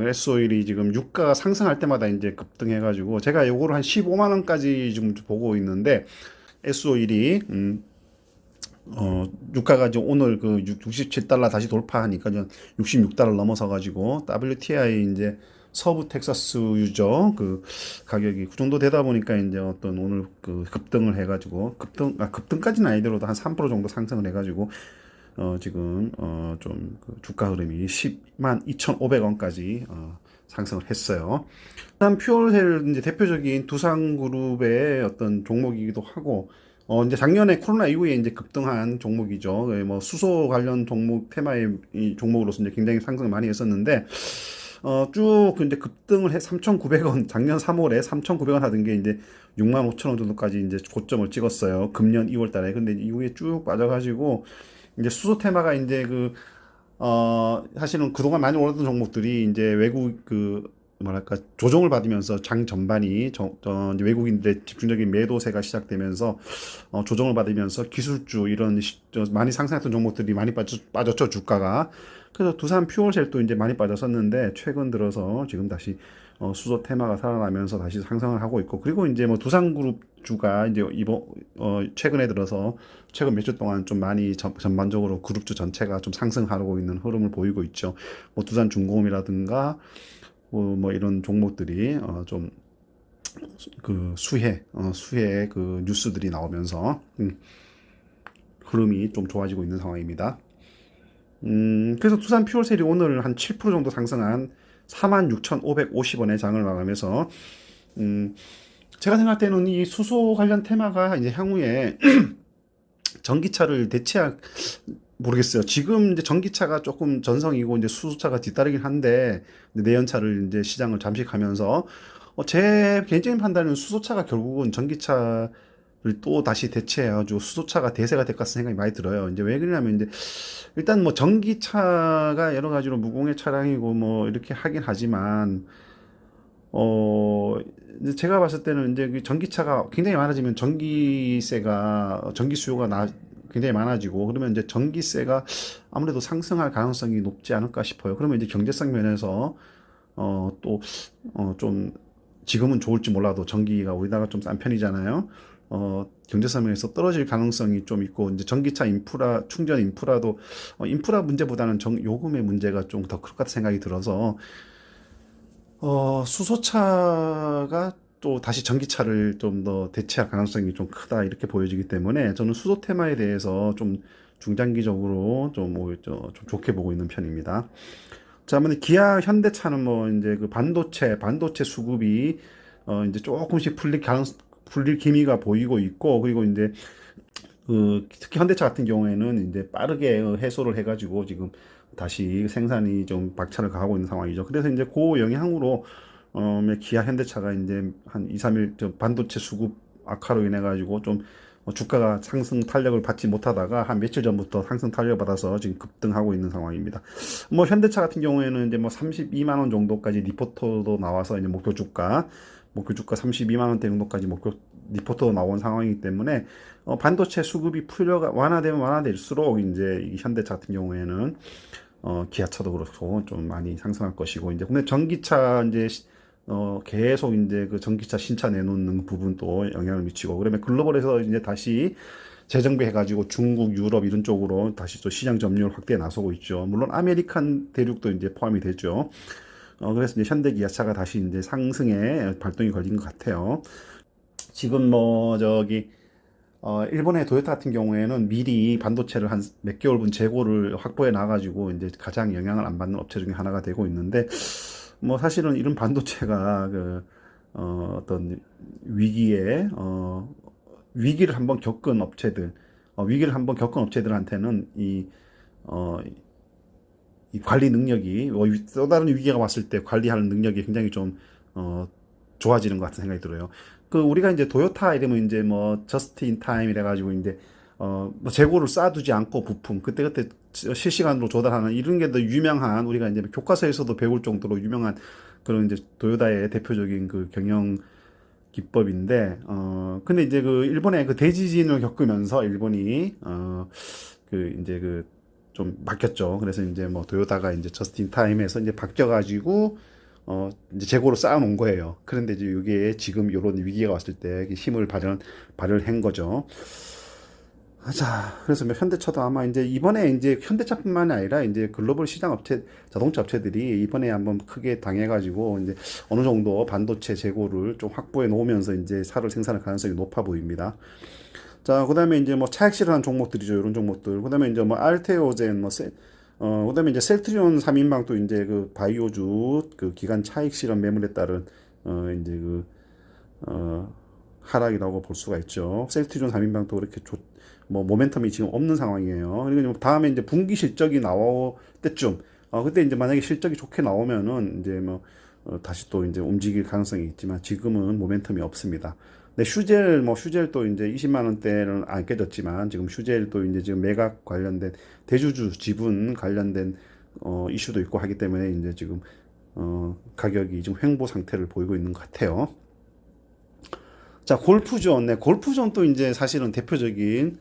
S-오일이 지금 유가가 상승할 때마다 이제 급등해가지고 제가 요거를 한 15만 원까지 지금 보고 있는데 S-오일이 유가가 이제 오늘 그 67달러 다시 돌파하니까 66달러 넘어서 가지고 WTI 이제 서부 텍사스 유저 그 가격이 그 정도 되다 보니까 이제 어떤 오늘 그 급등을 해가지고 급등까지는 아니더라도 한 3% 정도 상승을 해가지고 지금 좀그 주가 흐름이 10만 2,500원까지 상승을 했어요. 다음 퓨얼헬 이제 대표적인 두산그룹의 어떤 종목이기도 하고 이제 작년에 코로나 이후에 이제 급등한 종목이죠. 뭐 수소 관련 종목 테마의 이 종목으로서 이제 굉장히 상승을 많이 했었는데 쭉 근데 급등을 해 3,900원 작년 3월에 3,900원 하던 게 이제 6만 5천 원 정도까지 이제 고점을 찍었어요. 금년 2월 달에. 근데 이후에 쭉 빠져가지고 이제 수소 테마가 이제 사실은 그동안 많이 올랐던 종목들이 이제 외국 뭐랄까, 조정을 받으면서 장 전반이 이제 외국인들의 집중적인 매도세가 시작되면서 조정을 받으면서 기술주 이런 많이 상승했던 종목들이 많이 빠졌죠, 주가가. 그래서 두산 퓨어셀도 이제 많이 빠졌었는데 최근 들어서 지금 다시 수소 테마가 살아나면서 다시 상승을 하고 있고 그리고 이제 뭐 두산그룹 주가 이제 최근에 들어서 최근 몇 주 동안 좀 많이 전반적으로 그룹주 전체가 좀 상승하고 있는 흐름을 보이고 있죠. 뭐 두산중공업이라든가 뭐 이런 종목들이 좀 그 수혜 그 뉴스들이 나오면서 흐름이 좀 좋아지고 있는 상황입니다. 그래서 두산 퓨어셀이 오늘 한 7% 정도 상승한 46,550원에 장을 마감해서 제가 생각할 때는 이 수소 관련 테마가 이제 향후에 전기차를 대체할 모르겠어요. 지금 이제 전기차가 조금 전성이고 이제 수소차가 뒤따르긴 한데 이제 내연차를 이제 시장을 잠식하면서 제 개인적인 판단은 수소차가 결국은 전기차를 또 다시 대체해가지고 수소차가 대세가 될 것 같은 생각이 많이 들어요. 이제 왜 그러냐면 이제 일단 뭐 전기차가 여러 가지로 무공해 차량이고 뭐 이렇게 하긴 하지만 이제 제가 봤을 때는 이제 그 전기차가 굉장히 많아지면 전기 수요가 굉장히 많아지고 그러면 이제 전기세가 아무래도 상승할 가능성이 높지 않을까 싶어요. 그러면 이제 경제성 면에서 또 좀 지금은 좋을지 몰라도 전기가 우리나라가 좀 싼 편이잖아요. 경제성 면에서 떨어질 가능성이 좀 있고 이제 전기차 인프라 충전 인프라도 인프라 문제보다는 요금의 문제가 좀 더 클 것 같은 생각이 들어서 수소차가 또 다시 전기차를 좀 더 대체할 가능성이 좀 크다 이렇게 보여지기 때문에 저는 수소 테마에 대해서 좀 중장기적으로 좀 좋게 보고 있는 편입니다. 자, 아무튼 기아, 현대차는 뭐 이제 그 반도체 수급이 이제 조금씩 풀릴 기미가 보이고 있고 그리고 이제 그 특히 현대차 같은 경우에는 이제 빠르게 해소를 해가지고 지금 다시 생산이 좀 박차를 가하고 있는 상황이죠. 그래서 이제 그 영향으로 기아 현대차가 이제 한 2, 3일 반도체 수급 악화로 인해 가지고 좀 주가가 상승 탄력을 받지 못하다가 한 며칠 전부터 상승 탄력을 받아서 지금 급등하고 있는 상황입니다. 뭐 현대차 같은 경우에는 이제 뭐 32만 원 정도까지 리포터도 나와서 이제 목표 주가 32만 원대 정도까지 리포터도 나온 상황이기 때문에 반도체 수급이 완화되면 완화될수록 이제 이 현대차 같은 경우에는 기아차도 그렇고 좀 많이 상승할 것이고 이제 근데 전기차 이제 계속 이제 그 전기차 신차 내놓는 부분도 영향을 미치고 그러면 글로벌에서 이제 다시 재정비해가지고 중국, 유럽 이런 쪽으로 다시 또 시장 점유율 확대에 나서고 있죠. 물론 아메리칸 대륙도 이제 포함이 되죠. 그래서 이제 현대 기아차가 다시 이제 상승에 발동이 걸린 것 같아요. 지금 뭐 일본의 토요타 같은 경우에는 미리 반도체를 한 몇 개월분 재고를 확보해 놔가지고 이제 가장 영향을 안 받는 업체 중에 하나가 되고 있는데 뭐 사실은 이런 반도체가 어떤 위기를 한번 겪은 업체들한테는 어, 이 관리 능력이 또 다른 위기가 왔을 때 관리하는 능력이 굉장히 좀 좋아지는 것 같은 생각이 들어요. 그 우리가 이제 토요타 이러면 이제 뭐 저스트 인 타임 이래 가지고 이제 뭐 재고를 쌓아두지 않고 부품 그때그때 실시간으로 조달하는 이런 게 더 유명한 우리가 이제 교과서에서도 배울 정도로 유명한 그런 이제 토요타의 대표적인 그 경영 기법인데 근데 이제 그 일본의 그 대지진을 겪으면서 일본이 그 이제 그 좀 바뀌었죠. 그래서 이제 뭐 토요타가 이제 저스틴 타임에서 이제 바뀌어가지고 이제 재고로 쌓아놓은 거예요. 그런데 이제 이게 지금 이런 위기가 왔을 때 힘을 발휘한 거죠. 자, 그래서 뭐 현대차도 아마 이제 이번에 이제 현대차뿐만이 아니라 이제 글로벌 시장 자동차 업체들이 이번에 한번 크게 당해가지고 이제 어느 정도 반도체 재고를 좀 확보해 놓으면서 이제 차를 생산할 가능성이 높아 보입니다. 자, 그다음에 이제 뭐 차익 실현한 종목들이죠. 이런 종목들. 그다음에 이제 뭐 알테오젠 그다음에 이제 셀트리온 3인방도 이제 그 바이오주 그 기간 차익 실현 매물에 따른 이제 하락이라고 볼 수가 있죠. 셀트리온 3인방도 그렇게 뭐 모멘텀이 지금 없는 상황이에요. 그리고 다음에 이제 분기 실적이 나올 때쯤 그때 이제 만약에 실적이 좋게 나오면은 이제 뭐 다시 또 이제 움직일 가능성이 있지만 지금은 모멘텀이 없습니다. 근데 슈젤도 이제 20만 원대는 안 깨졌지만 지금 슈젤도 이제 지금 매각 관련된 대주주 지분 관련된 이슈도 있고 하기 때문에 이제 지금 가격이 지금 횡보 상태를 보이고 있는 것 같아요. 자, 골프존. 네, 골프존도 이제 사실은 대표적인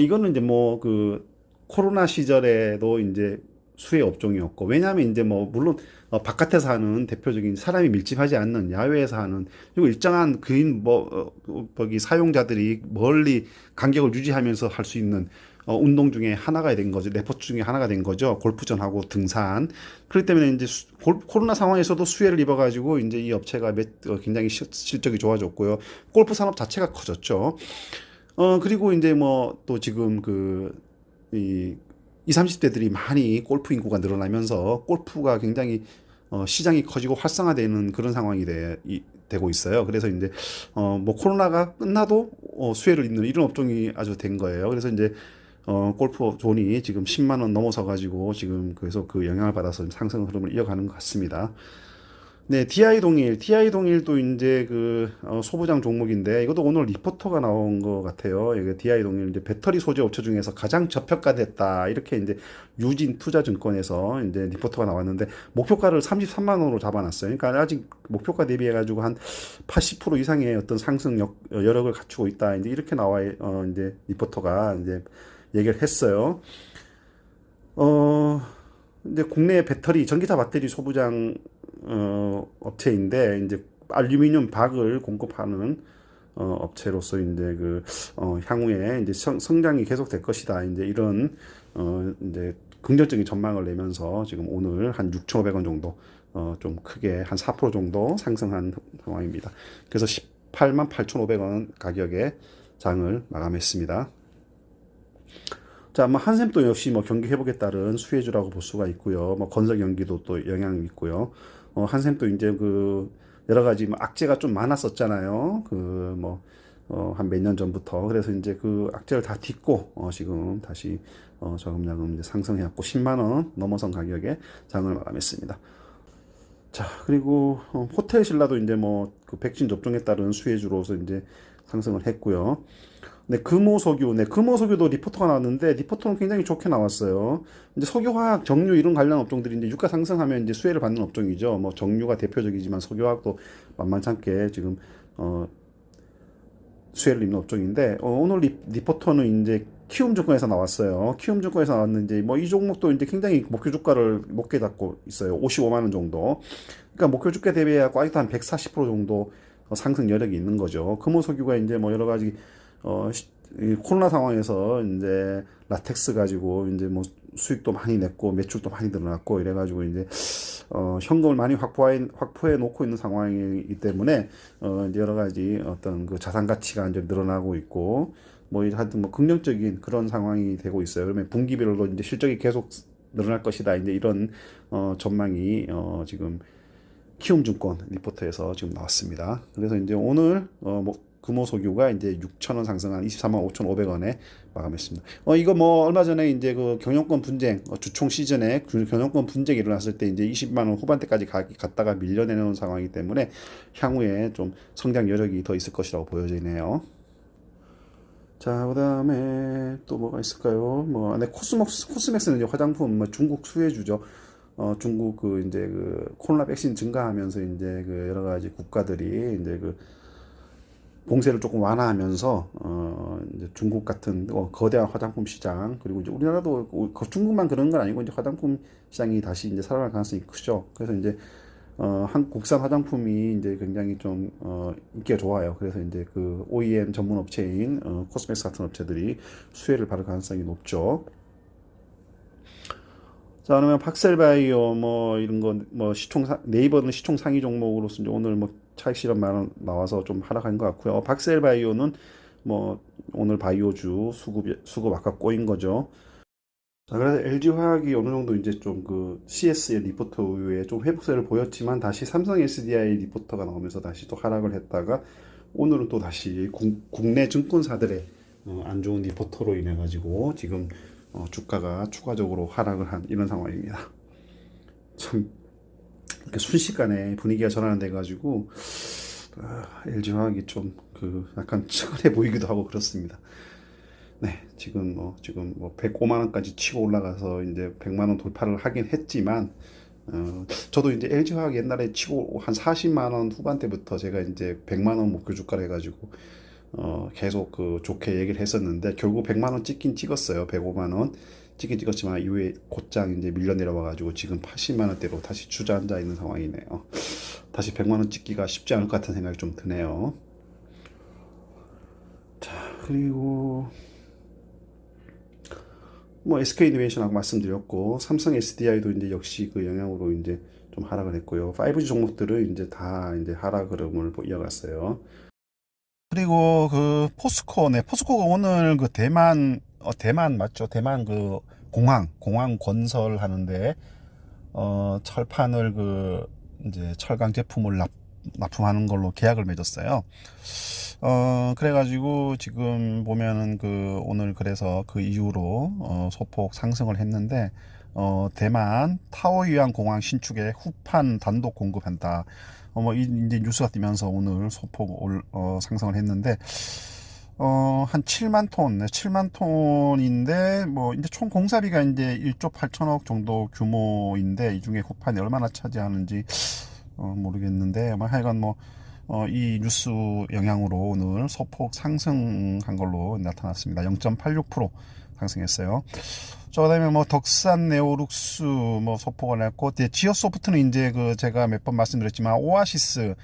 이거는 이제 뭐 그 코로나 시절에도 이제 수혜 업종이었고 왜냐하면 이제 뭐 물론 바깥에서 하는 대표적인 사람이 밀집하지 않는 야외에서 하는 그리고 일정한 거기 사용자들이 멀리 간격을 유지하면서 할 수 있는 운동 중에 하나가 된 거죠. 레포츠 중에 하나가 된 거죠. 골프전하고 등산. 그렇기 때문에 이제 코로나 상황에서도 수혜를 입어가지고 이제 이 업체가 굉장히 실적이 좋아졌고요. 골프 산업 자체가 커졌죠. 그리고 이제 뭐 또 지금 이 20, 30대들이 많이 골프 인구가 늘어나면서 골프가 굉장히 시장이 커지고 활성화되는 그런 상황이 되고 있어요. 그래서 이제 뭐 코로나가 끝나도 수혜를 잇는 이런 업종이 아주 된 거예요. 그래서 이제 골프 존이 지금 10만 원 넘어서 가지고 지금 계속 그 영향을 받아서 상승 흐름을 이어가는 것 같습니다. 네, DI 동일도 이제 그 소부장 종목인데 이것도 오늘 리포터가 나온 것 같아요. 이게 DI 동일 이제 배터리 소재 업체 중에서 가장 저평가됐다 이렇게 이제 유진 투자증권에서 이제 리포터가 나왔는데 목표가를 33만 원으로 잡아놨어요. 그러니까 아직 목표가 대비해 가지고 한 80% 이상의 어떤 상승 여력을 갖추고 있다. 이제 이렇게 나와 이제 리포터가 이제 얘기를 했어요. 어, 이제 국내 배터리, 전기차 배터리 소부장 업체인데 이제 알루미늄 박을 공급하는 업체로서 이제 향후에 이제 성장이 계속될 것이다. 이제 이런 이제 긍정적인 전망을 내면서 지금 오늘 한 6,500원 정도 좀 크게 한 4% 정도 상승한 상황입니다. 그래서 18만 8,500원 가격에 장을 마감했습니다. 자, 뭐 한샘도 역시 뭐 경기 회복에 따른 수혜주라고 볼 수가 있고요. 뭐 건설 경기도 또 영향이 있고요. 한샘도 이제 여러 가지 뭐 악재가 좀 많았었잖아요. 한 몇 년 전부터. 그래서 이제 그 악재를 다 딛고 지금 다시 저금자금 이제 상승해갖고 10만 원 넘어선 가격에 장을 마감했습니다. 자, 그리고 호텔 신라도 이제 그 백신 접종에 따른 수혜주로서 이제 상승을 했고요. 네, 금호석유도 리포터가 나왔는데, 리포터는 굉장히 좋게 나왔어요. 이제 석유화학, 정유 이런 관련 업종들이 이제 유가 상승하면 이제 수혜를 받는 업종이죠. 뭐 정유가 대표적이지만 석유화학도 만만찮게 지금, 수혜를 입는 업종인데, 오늘 리포터는 이제 키움증권에서 나왔어요. 키움증권에서 나왔는데, 뭐 이 종목도 이제 굉장히 목표 주가를 높게 잡고 있어요. 55만 원 정도. 그러니까 목표 주가 대비해서 아직도 한 140% 정도 상승 여력이 있는 거죠. 금호석유가 이제 뭐 여러 가지 이 코로나 상황에서 이제 라텍스 가지고 이제 뭐 수익도 많이 냈고 매출도 많이 늘어났고 이래가지고 이제 현금을 많이 확보해 놓고 있는 상황이기 때문에 이제 여러 가지 어떤 그 자산 가치가 이제 늘어나고 있고 뭐 하여튼 뭐 긍정적인 그런 상황이 되고 있어요. 그러면 분기별로 이제 실적이 계속 늘어날 것이다. 이제 이런 전망이 지금 키움증권 리포트에서 지금 나왔습니다. 그래서 이제 오늘 금호석유가 이제 6,000원 상승한 24만 5,500원에 마감했습니다. 이거 뭐 얼마 전에 이제 그 경영권 분쟁 주총 시즌에 경영권 분쟁이 일어났을 때 이제 20만 원 후반대까지 갔다가 밀려내는 상황이기 때문에 향후에 좀 성장 여력이 더 있을 것이라고 보여지네요. 자, 그다음에 또 뭐가 있을까요? 네, 코스맥스는 이제 화장품 중국 수혜주죠. 중국 이제 코로나 백신 증가하면서 이제 여러 가지 국가들이 이제 봉쇄를 조금 완화하면서 이제 중국 같은 거대한 화장품 시장 그리고 이제 우리나라도 중국만 그런 건 아니고 이제 화장품 시장이 다시 이제 살아날 가능성이 크죠. 그래서 이제 한국산 화장품이 이제 굉장히 좀 인기가 좋아요. 그래서 이제 OEM 전문 업체인 코스맥스 같은 업체들이 수혜를 받을 가능성이 높죠. 자, 그러면 박셀바이오 이런 거 네이버는 시총 상위 종목으로서 이제 오늘 차익 실험 나와서 좀 하락한 것 같고요. 박셀바이오는 오늘 바이오주 수급 아까 꼬인 거죠. 자, 그래서 LG화학이 어느 정도 이제 좀 CS의 리포터 이후에 좀 회복세를 보였지만 다시 삼성 SDI 리포터가 나오면서 다시 또 하락을 했다가 오늘은 또 다시 국내 증권사들의 안 좋은 리포터로 인해 가지고 지금 주가가 추가적으로 하락을 한 이런 상황입니다. 참 이렇게 순식간에 분위기가 전환돼 가지고 LG화학이 좀 약간 측은해 보이기도 하고 그렇습니다. 네, 지금 105만 원까지 치고 올라가서 이제 100만 원 돌파를 하긴 했지만 저도 이제 LG화학 옛날에 치고 한 40만 원 후반대부터 제가 이제 100만 원 목표 주가를 해가지고 계속 좋게 얘기를 했었는데 결국 100만 원 찍긴 찍었어요. 105만 원 찍긴 찍었지만 이후에 곧장 이제 밀려 내려와가지고 지금 80만 원대로 다시 주저앉아 있는 상황이네요. 다시 100만 원 찍기가 쉽지 않을 것 같은 생각이 좀 드네요. 자, 그리고 SK이노베이션 아까 말씀드렸고 삼성 SDI도 이제 역시 영향으로 이제 좀 하락을 했고요. 5G 종목들은 이제 다 이제 하락 흐름을 이어갔어요. 그리고 포스코가 오늘 대만 맞죠? 대만 공항 건설하는데 철판을 이제 철강 제품을 납품하는 걸로 계약을 맺었어요. 그래가지고 지금 보면은 오늘 그래서 그 이후로 소폭 상승을 했는데, 대만 타오유안 공항 신축에 후판 단독 공급한다. 이제 뉴스가 뜨면서 오늘 소폭 상승을 했는데, 한 7만 톤, 네, 7만 톤인데, 이제 총 공사비가 이제 1조 8천억 정도 규모인데, 이 중에 후판이 얼마나 차지하는지, 모르겠는데, 하여간 이 뉴스 영향으로 오늘 소폭 상승한 걸로 나타났습니다. 0.86% 상승했어요. 그 다음에 덕산 네오룩스 소폭을 냈고, 지오소프트는 이제 제가 몇 번 말씀드렸지만, 오아시스,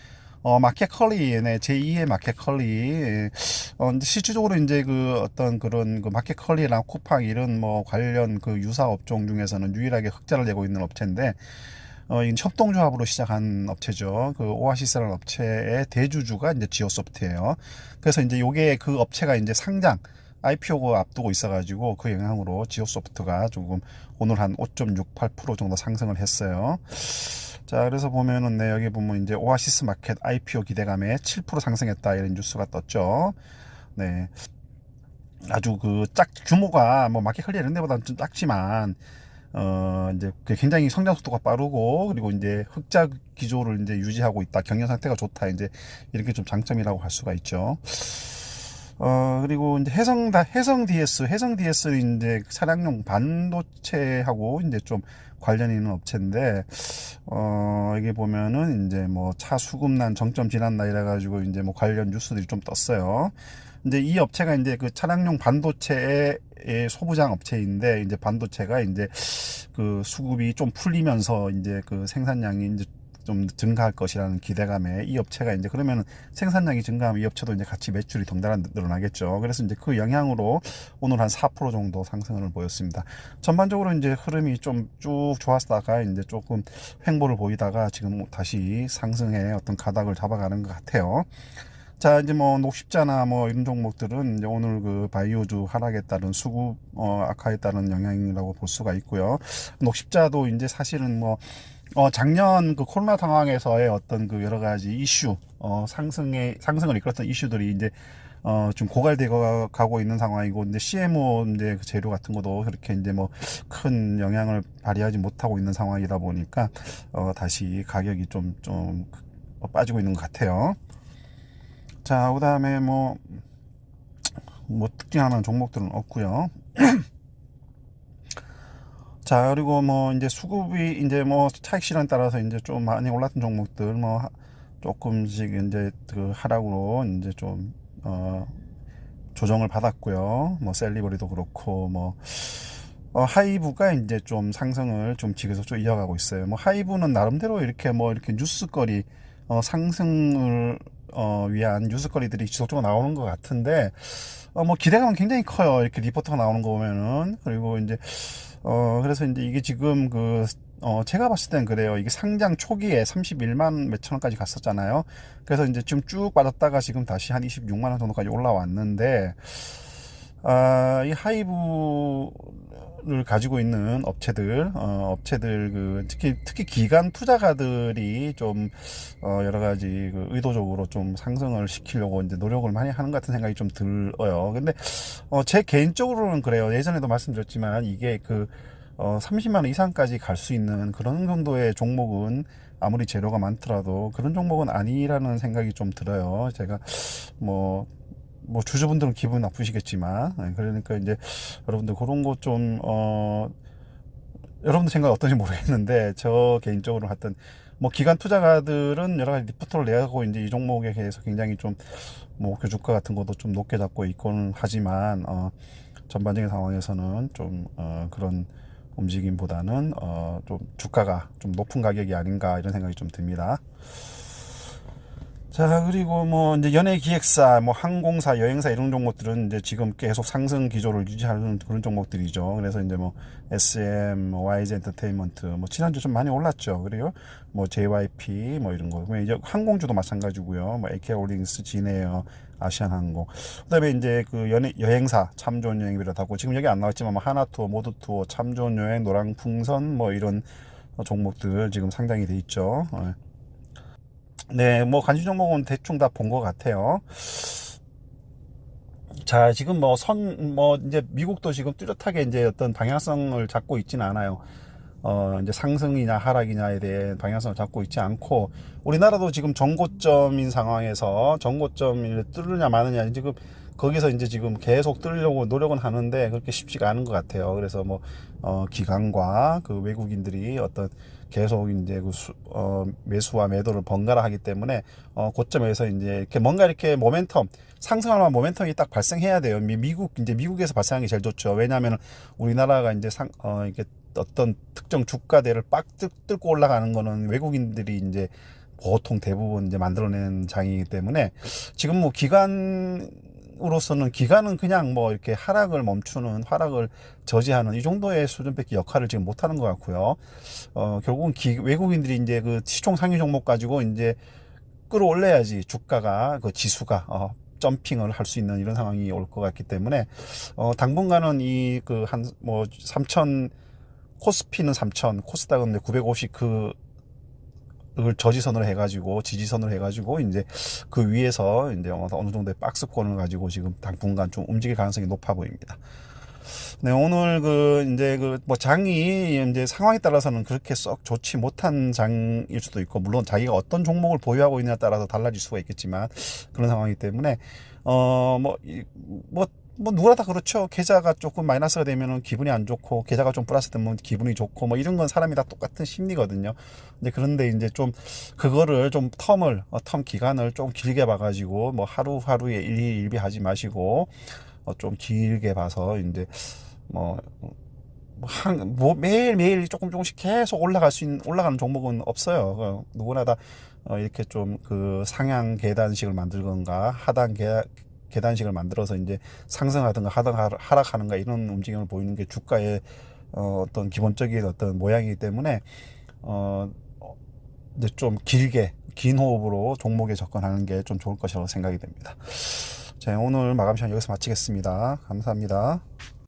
마켓컬리, 네, 제2의 마켓컬리, 이제 실질적으로 이제 어떤 그런 마켓컬리랑 쿠팡 이런 관련 유사 업종 중에서는 유일하게 흑자를 내고 있는 업체인데, 이 협동조합으로 시작한 업체죠. 오아시스라는 업체의 대주주가 이제 지오소프트예요. 그래서 이제 요게 업체가 이제 상장, IPO가 앞두고 있어가지고 그 영향으로 지오소프트가 조금 오늘 한 5.68% 정도 상승을 했어요. 자, 그래서 보면은, 네, 여기 보면 이제 오아시스 마켓 IPO 기대감에 7% 상승했다, 이런 뉴스가 떴죠. 네. 아주 규모가 마켓 클리어 이런 데보다는 좀 작지만, 이제 굉장히 성장 속도가 빠르고, 그리고 이제 흑자 기조를 이제 유지하고 있다, 경영 상태가 좋다, 이제 이렇게 좀 장점이라고 할 수가 있죠. 그리고 이제 해성 DS는 이제 차량용 반도체하고 이제 좀 관련이 있는 업체인데, 이게 보면은 이제 차 수급난 정점 지났나 이래가지고 이제 관련 뉴스들이 좀 떴어요. 이제 이 업체가 이제 차량용 반도체의 소부장 업체인데, 이제 반도체가 이제 수급이 좀 풀리면서 이제 생산량이 이제 좀 증가할 것이라는 기대감에 이 업체가 이제, 그러면은 생산량이 증가하면 이 업체도 이제 같이 매출이 덩달아 늘어나겠죠. 그래서 이제 그 영향으로 오늘 한 4% 정도 상승을 보였습니다. 전반적으로 이제 흐름이 좀 쭉 좋았다가 이제 조금 횡보를 보이다가 지금 다시 상승의 어떤 가닥을 잡아가는 것 같아요. 자, 이제 녹십자나 이런 종목들은 이제 오늘 바이오주 하락에 따른 수급 악화에 따른 영향이라고 볼 수가 있고요. 녹십자도 이제 사실은 작년 코로나 상황에서의 어떤 여러 가지 이슈, 상승을 이끌었던 이슈들이 이제, 좀 고갈되어 가고 있는 상황이고, 이제 CMO 이제 재료 같은 것도 그렇게 이제 큰 영향을 발휘하지 못하고 있는 상황이다 보니까, 다시 가격이 좀 빠지고 있는 것 같아요. 자, 그 다음에 특징하는 종목들은 없고요. 자, 그리고 이제 수급이 이제 차익 실현에 따라서 이제 좀 많이 올랐던 종목들 조금씩 이제 하락으로 이제 좀 조정을 받았고요. 셀리버리도 그렇고 하이브가 이제 좀 상승을 좀 지속적으로 이어가고 있어요. 하이브는 나름대로 이렇게 뉴스거리 상승을 위한 뉴스거리들이 지속적으로 나오는 것 같은데, 기대감은 굉장히 커요. 이렇게 리포트가 나오는 거 보면은. 그리고 이제 그래서 이제 이게 지금 제가 봤을 땐 그래요. 이게 상장 초기에 31만 몇천 원까지 갔었잖아요. 그래서 이제 지금 쭉 빠졌다가 지금 다시 한 26만 원 정도까지 올라왔는데, 이 하이브를 가지고 있는 업체들, 특히 기관 투자가들이 좀, 여러 가지 의도적으로 좀 상승을 시키려고 이제 노력을 많이 하는 것 같은 생각이 좀 들어요. 근데, 제 개인적으로는 그래요. 예전에도 말씀드렸지만, 이게 30만 원 이상까지 갈 수 있는 그런 정도의 종목은 아무리 재료가 많더라도 그런 종목은 아니라는 생각이 좀 들어요. 제가 주주분들은 기분 나쁘시겠지만, 그러니까 이제 여러분들 그런 거 좀 여러분들 생각 어떤지 모르겠는데, 저 개인적으로 하여튼 기관 투자가들은 여러 가지 리포트를 내고 이제 이 종목에 대해서 굉장히 좀 목표 주가 같은 것도 좀 높게 잡고 있고는 하지만, 전반적인 상황에서는 좀 그런 움직임보다는 좀 주가가 좀 높은 가격이 아닌가 이런 생각이 좀 듭니다. 자, 그리고 이제 연예기획사, 항공사, 여행사 이런 종목들은 이제 지금 계속 상승 기조를 유지하는 그런 종목들이죠. 그래서 이제 SM, YG 엔터테인먼트, 지난주 좀 많이 올랐죠. 그리고 JYP, 이런 거. 이제 항공주도 마찬가지고요. AK홀딩스, 진에어, 아시안항공. 그 다음에 이제 여행사, 참 좋은 여행 비롯하고, 지금 여기 안 나왔지만 하나투어, 모두투어, 참 좋은 여행, 노랑풍선, 이런 종목들 지금 상장이 돼 있죠. 네, 뭐 간주 종목은 대충 다 본 것 같아요. 자, 지금 뭐 이제 미국도 지금 뚜렷하게 이제 어떤 방향성을 잡고 있지는 않아요. 이제 상승이냐 하락이냐에 대해 방향성을 잡고 있지 않고, 우리나라도 지금 정고점인 상황에서 정고점을 뚫느냐 마느냐, 지금 거기서 이제 지금 계속 뚫으려고 노력은 하는데 그렇게 쉽지가 않은 것 같아요. 그래서 기관과 그 외국인들이 어떤 계속 이제 매수와 매도를 번갈아 하기 때문에 고점에서 이제 이렇게 뭔가 이렇게 모멘텀, 상승할 만한 모멘텀이 딱 발생해야 돼요. 이제 미국에서 발생하는 게 제일 좋죠. 왜냐하면 우리나라가 이제 이렇게 어떤 특정 주가대를 빡 뚫고 올라가는 거는 외국인들이 이제 보통 대부분 이제 만들어낸 장이기 때문에, 지금 기관은 그냥 이렇게 하락을 멈추는, 하락을 저지하는 이 정도의 수준밖에 역할을 지금 못하는 것 같고요. 결국은 외국인들이 이제 그 시총 상위 종목 가지고 이제 끌어올려야지 주가가, 그 지수가 점핑을 할 수 있는 이런 상황이 올 것 같기 때문에, 당분간은 이 그 한 3천, 코스피는 3천, 코스닥은 950, 그걸 저지선으로 해가지고, 지지선으로 해가지고 이제 그 위에서 이제 어느 정도의 박스권을 가지고 지금 당분간 좀 움직일 가능성이 높아 보입니다. 네, 오늘 장이 이제 상황에 따라서는 그렇게 썩 좋지 못한 장일 수도 있고, 물론 자기가 어떤 종목을 보유하고 있느냐에 따라서 달라질 수가 있겠지만, 그런 상황이기 때문에, 어, 뭐, 이- 뭐, 누구나 다 그렇죠. 계좌가 조금 마이너스가 되면은 기분이 안 좋고, 계좌가 좀 플러스 되면 기분이 좋고, 이런 건 사람이 다 똑같은 심리거든요. 그런데 이제 좀, 그거를 좀 텀 기간을 좀 길게 봐가지고, 하루하루에 일비하지 마시고, 좀 길게 봐서 이제 뭐, 매일매일 조금씩 계속 올라가는 종목은 없어요. 누구나 다 이렇게 좀 그 상향 계단식을 만들건가, 계단식을 만들어서 이제 상승하든가 하락하는가, 이런 움직임을 보이는 게 주가의 어떤 기본적인 어떤 모양이기 때문에, 어, 이제 좀 긴 호흡으로 종목에 접근하는 게 좀 좋을 것이라고 생각이 됩니다. 자, 오늘 마감 시간 여기서 마치겠습니다. 감사합니다.